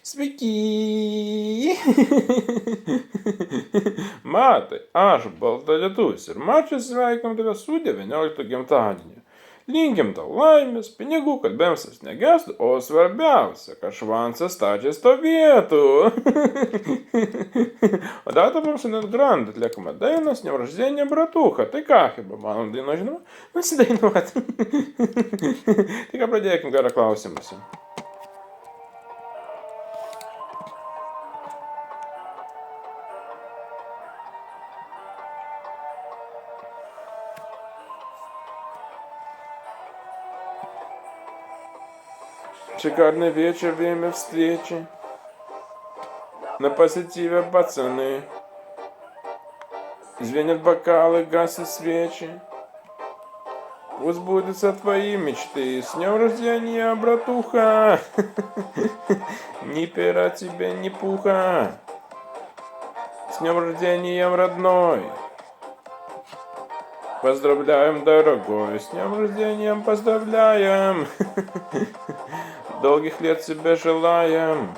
Sveiki! Matai, aš balta lietus ir mačias sveikinam tave su 19 gimtadieniu. Linkim tau laimės, pinigų, kad bemsas negestų, o svarbiausia, kad švansas stačiai stovėtų. O dar dabar šiandien grand atliekama dainą с днем рождения, bratucha. Tai ką, Heba, manom dainą žinoma? Nusidainuot. Tai ką pradėkim gerą klausimus. Шикарный вечер, время встречи. На позитиве пацаны. Звенят бокалы, гасят свечи. Пусть сбудутся твои мечты. С днем рождения, братуха. Ни пера тебе, ни пуха. С днем рождения, родной. Поздравляем, дорогой. С днем рождения поздравляем. Долгих лет тебе желаем.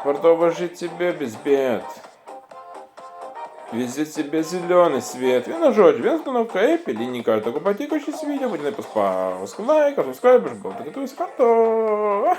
Продолжи жить тебе без бед. Везде тебе зеленый свет. Вина жодж, вина становка эпи, линии карты купатикущий с видео, будет написать лайк, субскрайбер, был, ты готовишься, карто.